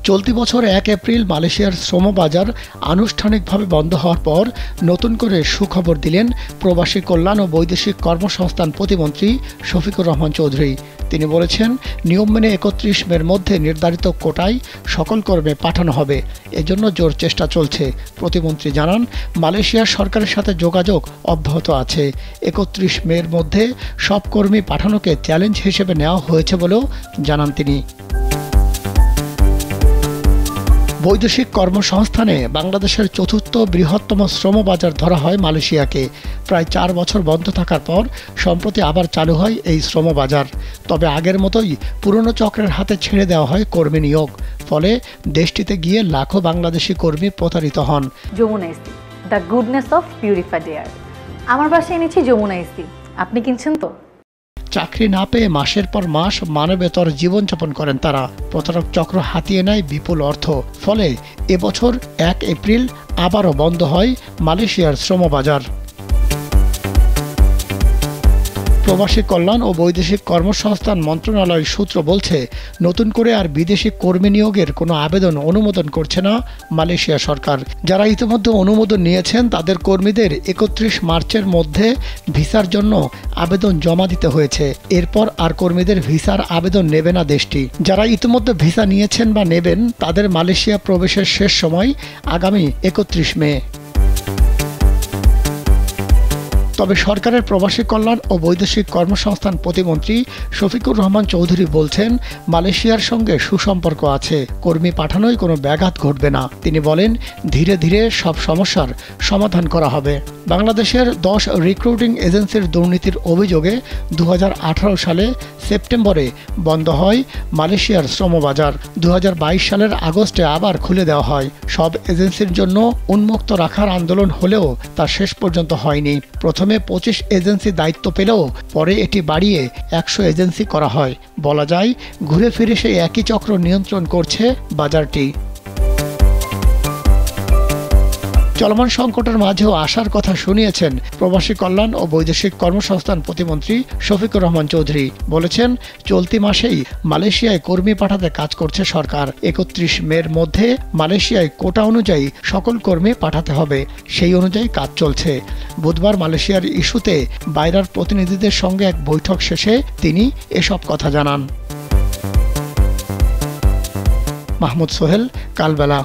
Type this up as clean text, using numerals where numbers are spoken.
চলতি বছর ১ এপ্রিল মালয়েশিয়ার শ্রম বাজার আনুষ্ঠানিকভাবে বন্ধ হওয়ার পর নতুন করে সুখবর দিলেন প্রবাসী কল্যাণ ও বৈদেশিক কর্মসংস্থান প্রতিমন্ত্রী শফিকুর রহমান চৌধুরী। তিনি বলেছেন, নিয়ম মেনে ৩১ মের মধ্যে নির্ধারিত কোটায় সকল কর্মী পাঠানো হবে। এজন্য জোর চেষ্টা চলছে। প্রতিমন্ত্রী জানান, মালয়েশিয়ার সরকারের সাথে যোগাযোগ অব্যাহত আছে। ৩১ মের মধ্যে সব কর্মী পাঠানোকে চ্যালেঞ্জ হিসেবে নেওয়া হয়েছে বলেও জানান তিনি। বৈদেশিক কর্মসংস্থানে বাংলাদেশের চতুর্থ বৃহত্তম শ্রম বাজার ধরা হয় মালয়েশিয়াকে। প্রায় ৪ বছর বন্ধ থাকার পর সম্প্রতি আবার চালু হয় এই শ্রম বাজার। তবে আগের মতোই পুরনো চক্রের হাতে ছেড়ে দেওয়া হয় কর্মী নিয়োগ। ফলে দেশটিতে গিয়ে লাখো বাংলাদেশি কর্মী প্রতারিত হন। Jamuna AC, the goodness of purified air. আমার বাসায় এনেছি যমুনা এসি, আপনি কিনছেন তো? চাকরি না পেয়ে মাসের পর মাস মানবেতর জীবনযাপন করেন তারা। প্রতারক চক্র হাতিয়ে নেয় বিপুল অর্থ। ফলে এবছর ১ এপ্রিল আবারও বন্ধ হয় মালয়েশিয়ার শ্রমবাজার। প্রবাসী কল্যাণ ও বৈদেশিক কর্মসংস্থান মন্ত্রণালয় সূত্র বলছে, নতুন করে আর বিদেশি কর্মী নিয়োগের কোনো আবেদন অনুমোদন করছে না মালয়েশিয়া সরকার। যারা ইতিমধ্যে অনুমোদন নিয়েছেন তাদের কর্মীদের ৩১ মার্চের মধ্যে ভিসার জন্য আবেদন জমা দিতে হয়েছে। এরপর আর কর্মীদের ভিসার আবেদন নেবে না দেশটি। যারা ইতিমধ্যে ভিসা নিয়েছেন বা নেবেন তাদের মালয়েশিয়া প্রবেশের শেষ সময় আগামী ৩১ মে। তবে সরকারের প্রবাসী কল্যাণ ও বৈদেশিক কর্মসংস্থান প্রতিমন্ত্রী শফিকুর রহমান চৌধুরী বলছেন, মালয়েশিয়ার সঙ্গে সুসম্পর্ক আছে। কর্মী পাঠানোয় কোনো ব্যাঘাত ঘটবে না। তিনি বলেন, ধীরে ধীরে সব সমস্যার সমাধান করা হবে। বাংলাদেশের ১০ রিক্রুটিং এজেন্সির দুর্নীতির অভিযোগে ২০১৮ সালে সেপ্টেম্বরে বন্ধ হয় মালয়েশিয়ার শ্রমবাজার। ২০২২ সালের আগস্টে আবার খুলে দেওয়া হয়। সব এজেন্সির জন্য উন্মুক্ত রাখার আন্দোলন হলেও তা শেষ পর্যন্ত হয়নি। প্রথমে ২৫ এজেন্সি দায়িত্ব পেলেও পরে এটি বাড়িয়ে ১০০ এজেন্সি করা হয়। বলা যায়, ঘুরে ফিরে সেই একই চক্র নিয়ন্ত্রণ করছে বাজারটি। চলমান সংকটের মাঝেও আশার কথা শুনিয়েছেন প্রবাসী কল্যাণ ও বৈদেশিক কর্মসংস্থান প্রতিমন্ত্রী শফিকুর রহমান চৌধুরী। বলেছেন, চলতি মাসেই মালয়েশিয়ায় কর্মী পাঠাতে কাজ করছে সরকার। ৩১ মের মধ্যে মালয়েশিয়ায় কোটা অনুযায়ী সকল কর্মী পাঠাতে হবে। সেই অনুযায়ী কাজ চলছে। বুধবার মালয়েশিয়ার ইস্যুতে বাইরের প্রতিনিধিদের সঙ্গে এক বৈঠক শেষে তিনি এসব কথা জানান। মাহমুদ সোহেল, কালবেলা।